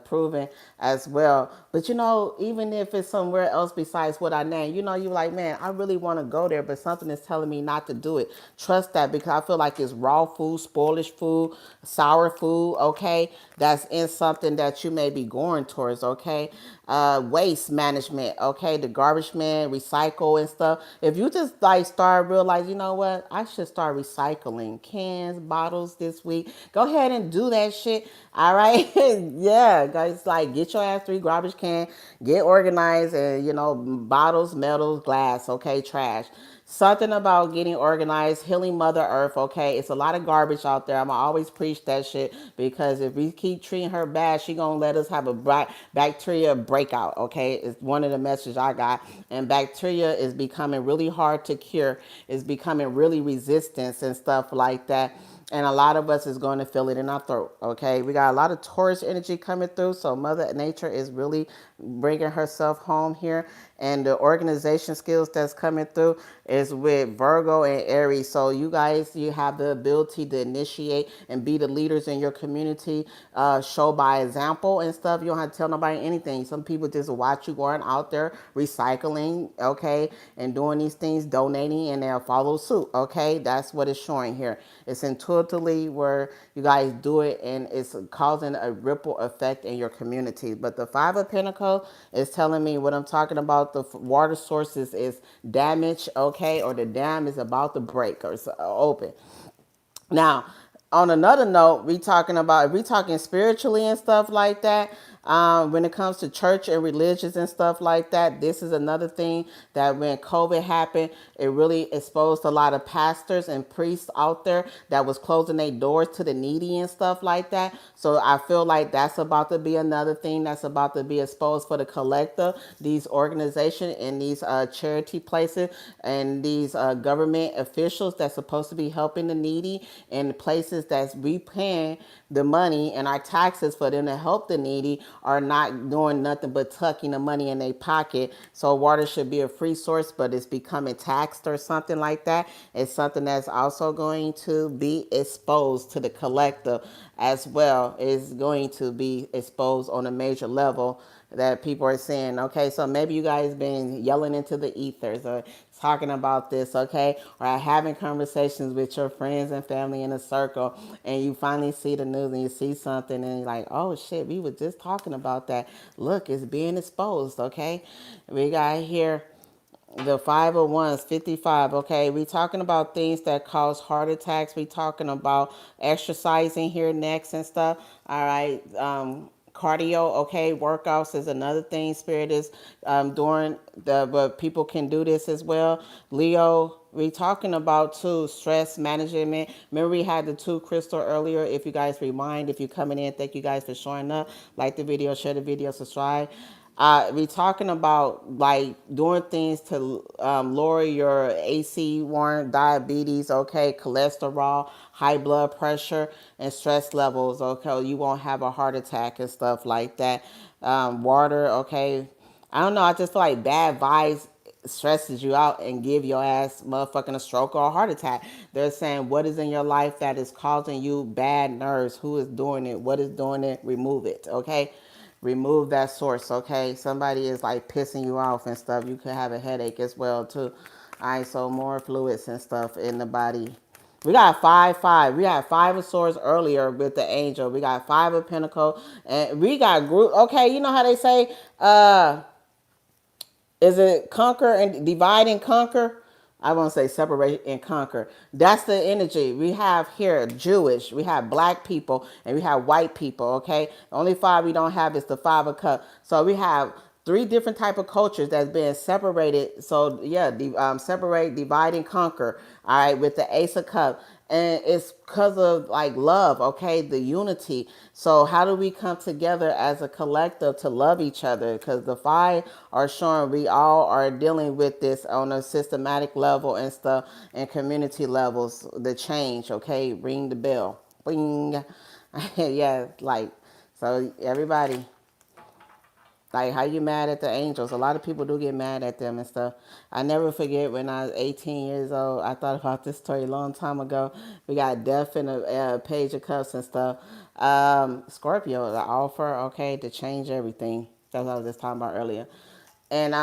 proven as well. But you know, even if it's somewhere else besides what I name, you know, you like, man, I really want to go there, but something is telling me not to do it. Trust that, because I feel like it's raw food, spoilish food, sour food. Okay, that's in something that you may be going towards. Okay, waste management. Okay, the garbage man, recycle and stuff. If you just like start realize, you know what, I should start recycling cans, bottles this week. Go ahead and do that shit. All right, yeah, guys, like get your ass 3 garbage can, get organized, and you know, bottles, metals, glass. Okay, trash. Something about getting organized, healing Mother Earth, okay? It's a lot of garbage out there. I'm going to always preach that shit, because if we keep treating her bad, she going to let us have a bacteria breakout, okay? It's one of the messages I got. And bacteria is becoming really hard to cure. It's becoming really resistant and stuff like that. And a lot of us is going to feel it in our throat, okay? We got a lot of Taurus energy coming through, so Mother Nature is really bringing herself home here. And the organization skills that's coming through is with Virgo and Aries. So you guys, you have the ability to initiate and be the leaders in your community, show by example and stuff. You don't have to tell nobody anything. Some people just watch you going out there recycling, okay, and doing these things, donating, and they'll follow suit, okay? That's what it's showing here. It's intuitively where you guys do it, and it's causing a ripple effect in your community. But the Five of Pentacles is telling me what I'm talking about. The water sources is damaged, okay, or the dam is about to break or open. Now, on another note, if we talking spiritually and stuff like that. When it comes to church and religions and stuff like that, this is another thing that when COVID happened, it really exposed a lot of pastors and priests out there that was closing their doors to the needy and stuff like that. So I feel like that's about to be another thing that's about to be exposed for the collective. These organizations and these charity places and these government officials that's supposed to be helping the needy, and the places that's repaying the money and our taxes for them to help the needy are not doing nothing but tucking the money in their pocket. So water should be a free source, but it's becoming taxed or something like that. It's something that's also going to be exposed to the collective as well. It's going to be exposed on a major level that people are saying, okay, so maybe you guys been yelling into the ethers or talking about this, okay, or having conversations with your friends and family in a circle, and you finally see the news and you see something and you're like, oh shit, we were just talking about that. Look, it's being exposed, okay? We got here the 501s, 55, okay? We talking about things that cause heart attacks. We talking about exercising here next and stuff, all right? Cardio, okay? Workouts is another thing. Spirit is doing, but people can do this as well. Leo, we talking about too stress management. Remember we had the 2 crystal earlier. If you guys rewind, if you're coming in, thank you guys for showing up. Like the video, share the video, subscribe. We talking about like doing things to lower your AC1, diabetes, okay, cholesterol, high blood pressure, and stress levels, okay. You won't have a heart attack and stuff like that. Water, okay. I don't know. I just feel like bad vibes stresses you out and give your ass motherfucking a stroke or a heart attack. They're saying what is in your life that is causing you bad nerves, who is doing it, what is doing it, remove it, okay? Remove that source, okay? Somebody is like pissing you off and stuff. You could have a headache as well too. All right, so more fluids and stuff in the body. We got 5-5. We had 5 of Swords earlier with the angel. We got 5 of Pentacle, and we got group. Okay, you know how they say, is it conquer and divide and conquer? I won't say separate and conquer. That's the energy we have here. Jewish, we have black people, and we have white people, okay? The only 5 we don't have is the 5 of cups. So we have three different type of cultures that's been separated. So yeah, separate, divide, and conquer. All right, with the Ace of Cups, and it's because of like love. Okay, the unity. So how do we come together as a collective to love each other? Because the five are showing we all are dealing with this on a systematic level and stuff, and community levels. The change. Okay, ring the bell. Bing. Yeah, like so everybody. Like how you mad at the angels? A lot of people do get mad at them and stuff. I never forget when I was 18 years old. I thought about this story a long time ago. We got death in a page of cups and stuff. Scorpio, the offer, okay, to change everything. That's what I was just talking about earlier. And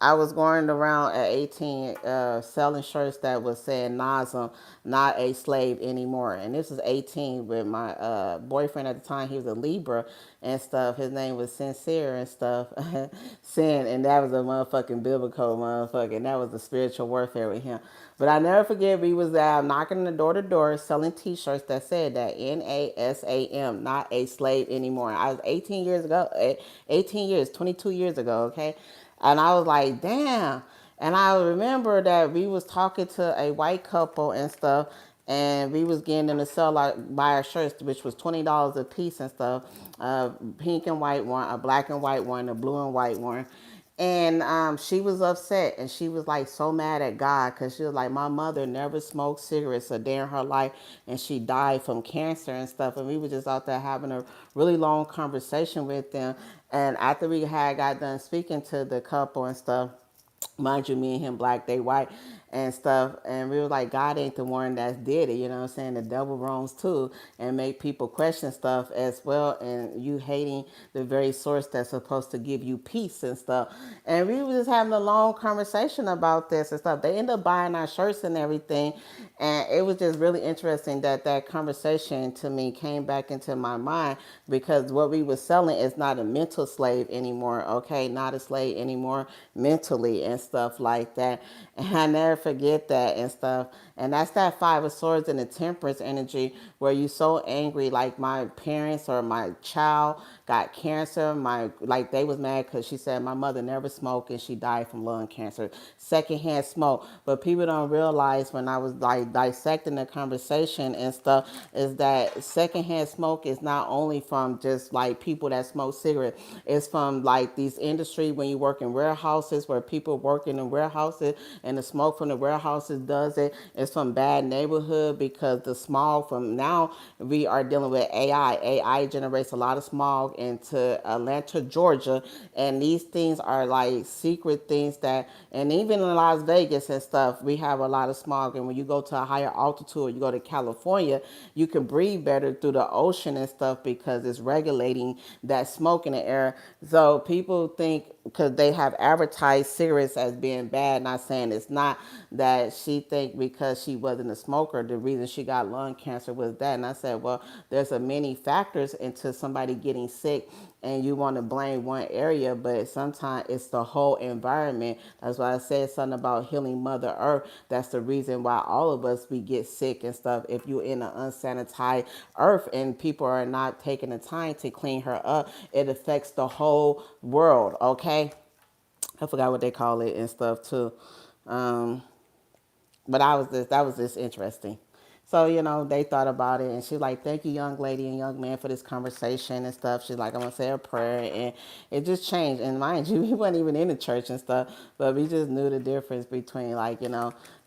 I was going around at 18 selling shirts that was saying Nazem, not a slave anymore. And this was 18 with my boyfriend at the time. He was a Libra and stuff. His name was Sincere and stuff. Sin. And that was a motherfucking biblical motherfucker. And that was the spiritual warfare with him. But I never forget we was knocking the door to door selling t-shirts that said that NASAM, not a slave anymore. I was 18 years ago, 18 years, 22 years ago, okay? And I was like, damn. And I remember that we was talking to a white couple and stuff, and we was getting them to sell like buy our shirts, which was $20 a piece and stuff. Pink and white one, a black and white one, a blue and white one. And she was upset, and she was like so mad at God because she was like, my mother never smoked cigarettes a day in her life, and she died from cancer and stuff. And we were just out there having a really long conversation with them. And after we had got done speaking to the couple and stuff, mind you, me and him black, they white and stuff, and we were like, God ain't the one that did it, you know what I'm saying? The devil roams too and make people question stuff as well, and you hating the very source that's supposed to give you peace and stuff. And we were just having a long conversation about this and stuff. They ended up buying our shirts and everything, and it was just really interesting that that conversation to me came back into my mind, because what we were selling is not a mental slave anymore, okay? Not a slave anymore mentally and stuff like that. And I never forget that and stuff. And that's that Five of Swords and the Temperance energy, where you so angry, like my parents or my child got cancer. My like they was mad because she said my mother never smoked and she died from lung cancer, secondhand smoke. But people don't realize, when I was like dissecting the conversation and stuff, is that secondhand smoke is not only from just like people that smoke cigarettes. It's from like these industry when you work in warehouses, where people working in warehouses and the smoke from the warehouses does it. It's from bad neighborhood, because the smog from now we are dealing with AI. AI generates a lot of smog into Atlanta, Georgia, and these things are like secret things that, and even in Las Vegas and stuff, we have a lot of smog. And when you go to a higher altitude, you go to California, you can breathe better through the ocean and stuff because it's regulating that smoke in the air. So people think, because they have advertised cigarettes as being bad, not saying it's not, that she think because she wasn't a smoker, the reason she got lung cancer was that. And I said, well, there's a many factors into somebody getting sick, and you want to blame one area, but sometimes it's the whole environment. That's why I said something about healing Mother Earth. That's the reason why all of us, we get sick and stuff. If you're in an unsanitized earth and people are not taking the time to clean her up, it affects the whole world, okay? I forgot what they call it and stuff too. Um, but that was just interesting. So, they thought about it, and she's like, thank you, young lady and young man, for this conversation and stuff. She's like, I'm going to say a prayer, and it just changed. And mind you, we weren't even in the church and stuff, but we just knew the difference between, like,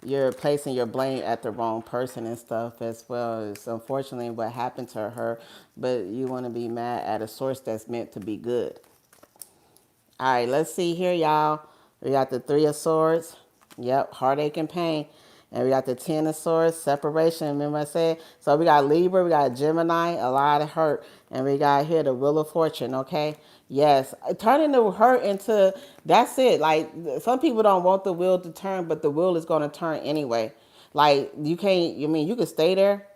you're placing your blame at the wrong person and stuff as well. It's unfortunately what happened to her, but you want to be mad at a source that's meant to be good. All right, let's see here, y'all. We got the Three of Swords. Yep, heartache and pain. And we got the Ten of Swords, separation. Remember I said? So we got Libra, we got Gemini, a lot of hurt. And we got here the Wheel of Fortune, okay? Yes, turning the hurt into, that's it. Like, some people don't want the wheel to turn, but the wheel is going to turn anyway. Like, you can't, you can stay there,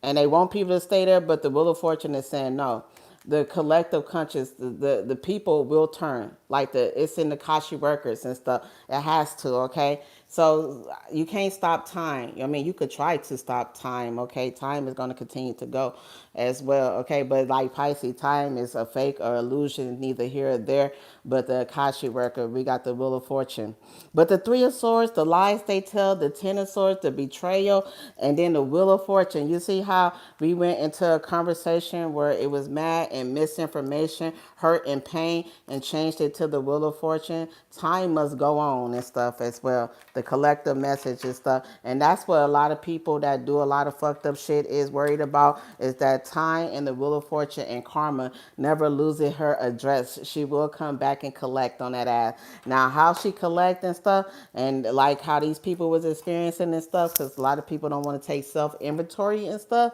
and they want people to stay there, but the Wheel of Fortune is saying no. The collective conscious, the people will turn. Like it's in the Kashi records and stuff. It has to, okay? So you can't stop time. I mean, you could try to stop time, okay? Time is going to continue to go as well, okay? But like Pisces, time is a fake or illusion, neither here or there. But the Akashi record, we got the Wheel of Fortune. But the Three of Swords, the lies they tell, the Ten of Swords, the betrayal, and then the Wheel of Fortune. You see how we went into a conversation where it was mad and misinformation, hurt and pain, and changed it to the Wheel of Fortune. Time must go on and stuff as well. The collective message and stuff. And that's what a lot of people that do a lot of fucked up shit is worried about, is that time and the Wheel of Fortune and karma never loses her address. She will come back and collect on that ass. Now, how she collect and stuff, and like how these people was experiencing and stuff, because a lot of people don't want to take self-inventory and stuff,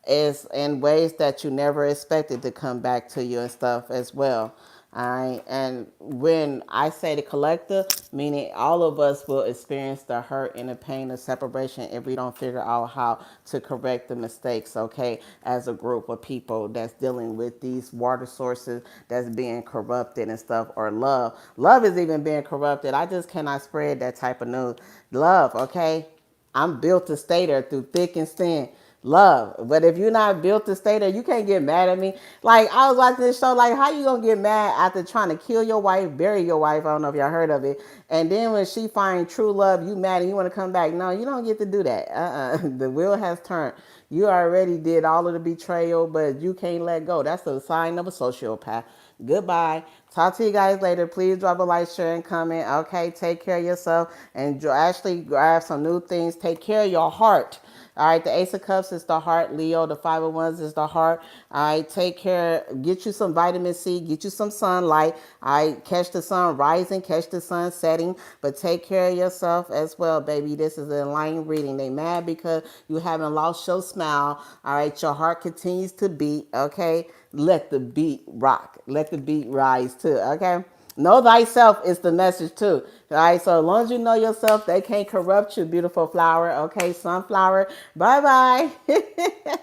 is in ways that you never expected to come back to you and stuff as well. All right. And when I say the collective, meaning all of us will experience the hurt and the pain of separation if we don't figure out how to correct the mistakes, okay, as a group of people that's dealing with these water sources that's being corrupted and stuff, or love. Love is even being corrupted. I just cannot spread that type of news. Love, okay? I'm built to stay there through thick and thin. Love. But if you're not built to stay there, you can't get mad at me. Like, I was watching this show, like, how you gonna get mad after trying to kill your wife, bury your wife? I don't know if y'all heard of it. And then when she finds true love, you mad and you want to come back. No, you don't get to do that. The wheel has turned. You already did all of the betrayal, but you can't let go. That's a sign of a sociopath. Goodbye. Talk to you guys later. Please drop a like, share, and comment. Okay, take care of yourself and actually grab some new things. Take care of your heart. All right, the Ace of Cups is the heart. Leo, the Five of Wands is the heart. All right, take care. Get you some vitamin C. Get you some sunlight. All right, catch the sun rising, catch the sun setting. But take care of yourself as well, baby. This is an enlightened reading. They mad because you haven't lost your smile. All right, your heart continues to beat. Okay, let the beat rock. Let the beat rise too. Okay. Know thyself is the message too. All right, so as long as you know yourself, they can't corrupt you, beautiful flower. Okay, sunflower. Bye bye.